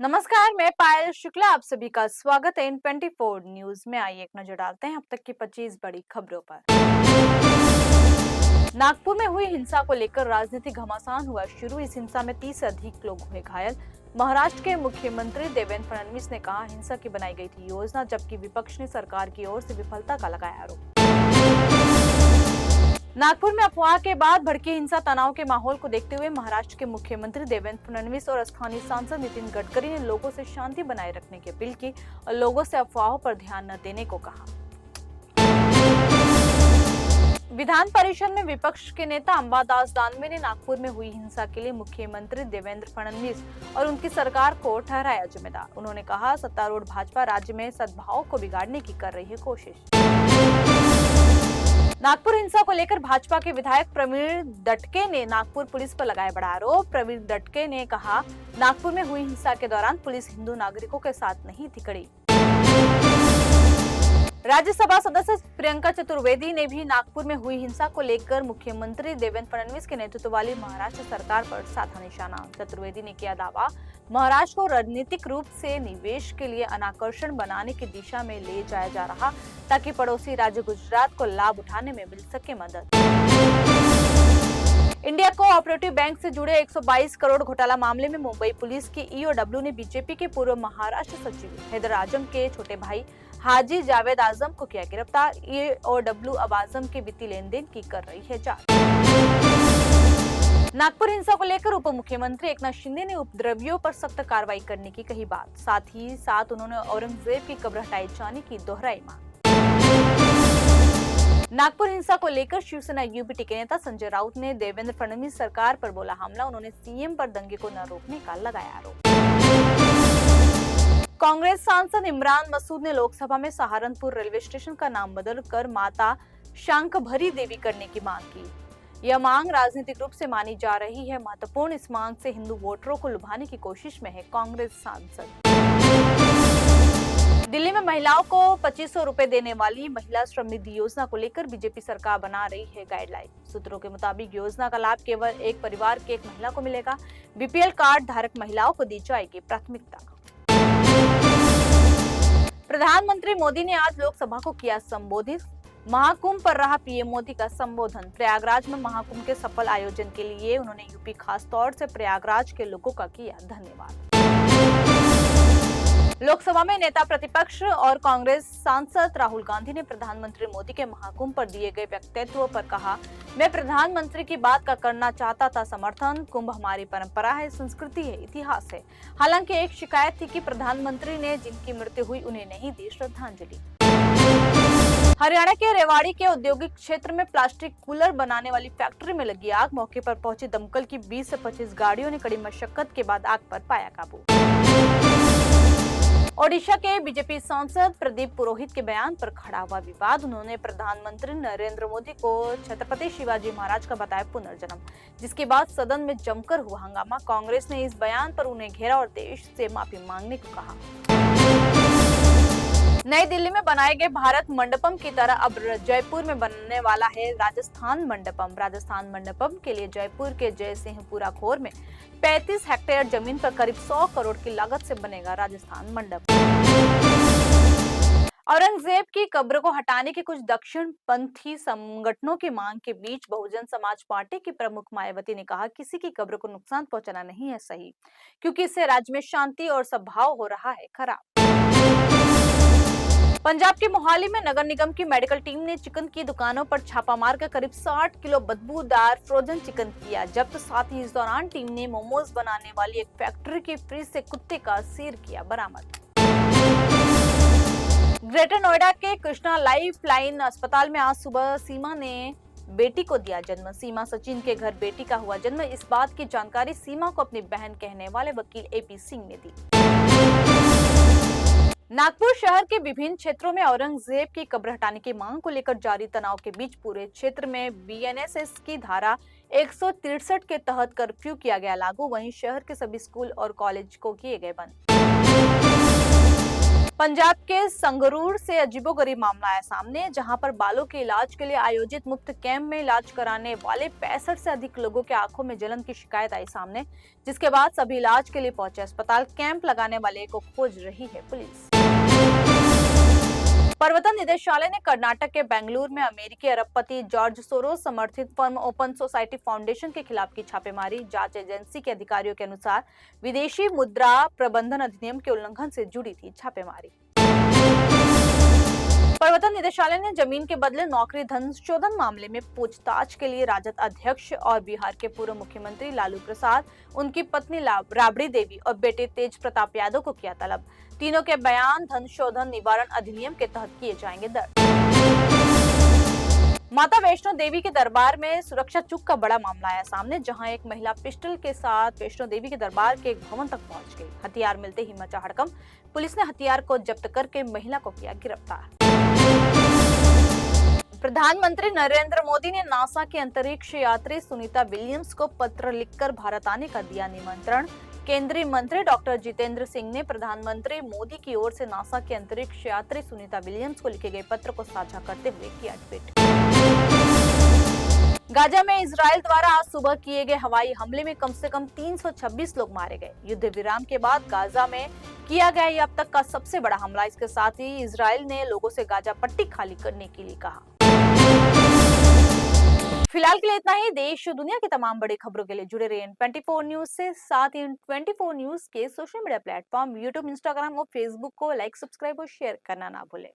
नमस्कार, मैं पायल शुक्ला आप सभी का स्वागत है इन 24 न्यूज में। आइए एक नजर डालते हैं अब तक की 25 बड़ी खबरों पर। नागपुर में हुई हिंसा को लेकर राजनीतिक घमासान हुआ शुरू। इस हिंसा में 30 से अधिक लोग हुए घायल। महाराष्ट्र के मुख्यमंत्री देवेंद्र फडणवीस ने कहा हिंसा की बनाई गई थी योजना, जबकि विपक्ष ने सरकार की ओर से विफलता का लगाया आरोप। नागपुर में अफवाह के बाद भड़की हिंसा तनाव के माहौल को देखते हुए महाराष्ट्र के मुख्यमंत्री देवेंद्र फडणवीस और स्थानीय सांसद नितिन गडकरी ने लोगों से शांति बनाए रखने की अपील की और लोगों से अफवाहों पर ध्यान न देने को कहा। विधान परिषद में विपक्ष के नेता अंबादास दानवे ने नागपुर में हुई हिंसा के लिए मुख्यमंत्री देवेंद्र फडणवीस और उनकी सरकार को ठहराया जिम्मेदार। उन्होंने कहा सत्तारूढ़ भाजपा राज्य में सद्भाव को बिगाड़ने की कर रही है कोशिश। नागपुर हिंसा को लेकर भाजपा के विधायक प्रवीण दटके ने नागपुर पुलिस पर लगाया बड़ा आरोप। प्रवीण दटके ने कहा नागपुर में हुई हिंसा के दौरान पुलिस हिंदू नागरिकों के साथ नहीं थी खड़ी। राज्यसभा सदस्य प्रियंका चतुर्वेदी ने भी नागपुर में हुई हिंसा को लेकर मुख्यमंत्री देवेंद्र फडणवीस के नेतृत्व वाली महाराष्ट्र सरकार पर साधा निशाना। चतुर्वेदी ने किया दावा महाराष्ट्र को रणनीतिक रूप से निवेश के लिए अनाकर्षण बनाने की दिशा में ले जाया जा रहा, ताकि पड़ोसी राज्य गुजरात को लाभ उठाने में मिल सके मदद। इंडिया कोऑपरेटिव बैंक से जुड़े 122 करोड़ घोटाला मामले में मुंबई पुलिस की ईओडब्ल्यू ने बीजेपी के पूर्व महाराष्ट्र सचिव हैदर आजम के छोटे भाई हाजी जावेद आजम को किया गिरफ्तार। ईओडब्ल्यू अब आजम के वित्तीय लेन देन की कर रही है जांच। नागपुर हिंसा को लेकर उप मुख्यमंत्री एकनाथ शिंदे ने उपद्रवियों पर सख्त कार्रवाई करने की कही बात। साथ ही साथ उन्होंने औरंगजेब की कब्र हटाए जाने की दोहराई मांग। नागपुर हिंसा को लेकर शिवसेना यूपीटी के नेता संजय राउत ने देवेंद्र फडणवीस सरकार पर बोला हमला। उन्होंने सीएम पर दंगे को न रोकने का लगाया आरोप। कांग्रेस सांसद इमरान मसूद ने लोकसभा में सहारनपुर रेलवे स्टेशन का नाम बदलकर माता शांकभरी देवी करने की मांग की। यह मांग राजनीतिक रूप से मानी जा रही है महत्वपूर्ण। इस मांग से हिंदू वोटरों को लुभाने की कोशिश में है कांग्रेस सांसद। दिल्ली में महिलाओं को 2500 रुपए देने वाली महिला श्रम निधि योजना को लेकर बीजेपी सरकार बना रही है गाइडलाइन। सूत्रों के मुताबिक योजना का लाभ केवल एक परिवार की एक महिला को मिलेगा। बीपीएल कार्ड धारक महिलाओं को दी जाएगी प्राथमिकता। प्रधानमंत्री मोदी ने आज लोकसभा को किया संबोधित। महाकुंभ पर रहा पीएम मोदी का संबोधन। प्रयागराज में महाकुंभ के सफल आयोजन के लिए उन्होंने यूपी खास तौर से प्रयागराज के लोगों का किया धन्यवाद। लोकसभा में नेता प्रतिपक्ष और कांग्रेस सांसद राहुल गांधी ने प्रधानमंत्री मोदी के महाकुंभ पर दिए गए वक्तव्य पर कहा मैं प्रधानमंत्री की बात का करना चाहता था समर्थन। कुंभ हमारी परंपरा है, संस्कृति है, इतिहास है। हालांकि एक शिकायत थी कि प्रधानमंत्री ने जिनकी मृत्यु हुई उन्हें नहीं दी श्रद्धांजलि। हरियाणा के रेवाड़ी के औद्योगिक क्षेत्र में प्लास्टिक कूलर बनाने वाली फैक्ट्री में लगी आग। मौके पर पहुंची दमकल की 20 से 25 गाड़ियों ने कड़ी मशक्कत के बाद आग पर पाया काबू। ओडिशा के बीजेपी सांसद प्रदीप पुरोहित के बयान पर खड़ा हुआ विवाद। उन्होंने प्रधानमंत्री नरेंद्र मोदी को छत्रपति शिवाजी महाराज का बताया पुनर्जन्म, जिसके बाद सदन में जमकर हुआ हंगामा। कांग्रेस ने इस बयान पर उन्हें घेरा और देश से माफी मांगने को कहा। नई दिल्ली में बनाए गए भारत मंडपम की तरह अब जयपुर में बनने वाला है राजस्थान मंडपम। राजस्थान मंडपम के लिए जयपुर के जयसिंहपुरा खोर में 35 हेक्टेयर जमीन पर करीब 100 करोड़ की लागत से बनेगा राजस्थान मंडप। औरंगजेब की कब्र को हटाने के कुछ दक्षिणपंथी संगठनों की मांग के बीच बहुजन समाज पार्टी की प्रमुख मायावती ने कहा किसी की कब्र को नुकसान पहुंचाना नहीं है सही, क्योंकि इससे राज्य में शांति और सद्भाव हो रहा है खराब। पंजाब के मोहाली में नगर निगम की मेडिकल टीम ने चिकन की दुकानों पर छापा मारकर करीब 60 किलो बदबूदार फ्रोजन चिकन किया जब्त। साथ ही इस दौरान टीम ने मोमोज बनाने वाली एक फैक्ट्री के फ्रिज से कुत्ते का सिर किया बरामद। ग्रेटर नोएडा के कृष्णा लाइफ लाइन अस्पताल में आज सुबह सीमा ने बेटी को दिया जन्म। सीमा सचिन के घर बेटी का हुआ जन्म। इस बात की जानकारी सीमा को अपनी बहन कहने वाले वकील एपी सिंह ने दी। नागपुर शहर के विभिन्न क्षेत्रों में औरंगजेब की कब्र हटाने की मांग को लेकर जारी तनाव के बीच पूरे क्षेत्र में बीएनएसएस की धारा 163 के तहत कर्फ्यू किया गया लागू। वहीं शहर के सभी स्कूल और कॉलेज को किए गए बंद। पंजाब के संगरूर से अजीबोगरीब मामला आया सामने, जहां पर बालों के इलाज के लिए आयोजित मुफ्त कैंप में इलाज कराने वाले 65 से अधिक लोगों के आंखों में जलन की शिकायत आई सामने, जिसके बाद सभी इलाज के लिए पहुंचे अस्पताल। कैंप लगाने वाले को खोज रही है पुलिस। प्रवर्तन निदेशालय ने कर्नाटक के बेंगलुरु में अमेरिकी अरबपति जॉर्ज सोरोस समर्थित फर्म ओपन सोसाइटी फाउंडेशन के खिलाफ की छापेमारी। जांच एजेंसी के अधिकारियों के अनुसार विदेशी मुद्रा प्रबंधन अधिनियम के उल्लंघन से जुड़ी थी छापेमारी। प्रवर्तन निदेशालय ने जमीन के बदले नौकरी धन शोधन मामले में पूछताछ के लिए राजद अध्यक्ष और बिहार के पूर्व मुख्यमंत्री लालू प्रसाद, उनकी पत्नी राबड़ी देवी और बेटे तेज प्रताप यादव को किया तलब। तीनों के बयान धन शोधन निवारण अधिनियम के तहत किए जाएंगे दर्ज। माता वैष्णो देवी के दरबार में सुरक्षा चूक का बड़ा मामला आया सामने, जहां एक महिला पिस्टल के साथ वैष्णो देवी के दरबार के एक भवन तक पहुंच गई। हथियार मिलते ही मचा हड़कंप। पुलिस ने हथियार को जब्त करके महिला को किया गिरफ्तार। प्रधानमंत्री नरेंद्र मोदी ने नासा की अंतरिक्ष यात्री सुनीता विलियम्स को पत्र लिखकर भारत आने का दिया निमंत्रण। केंद्रीय मंत्री डॉक्टर जितेंद्र सिंह ने प्रधानमंत्री मोदी की ओर से नासा की अंतरिक्ष यात्री सुनीता विलियम्स को लिखे गए पत्र को साझा करते हुए किया ट्वीट। गाजा में इजराइल द्वारा आज सुबह किए गए हवाई हमले में कम से कम 326 लोग मारे गए। युद्ध विराम के बाद गाजा में किया गया यह अब तक का सबसे बड़ा हमला। इसके साथ ही इजराइल ने लोगों से गाजा पट्टी खाली करने के लिए कहा। फिलहाल के लिए इतना ही। देश और दुनिया की तमाम बड़ी खबरों के लिए जुड़े रहिए N24 न्यूज से। साथ ही N24 न्यूज के social media platform YouTube, Instagram और फेसबुक को लाइक, सब्सक्राइब और शेयर करना ना भूलें।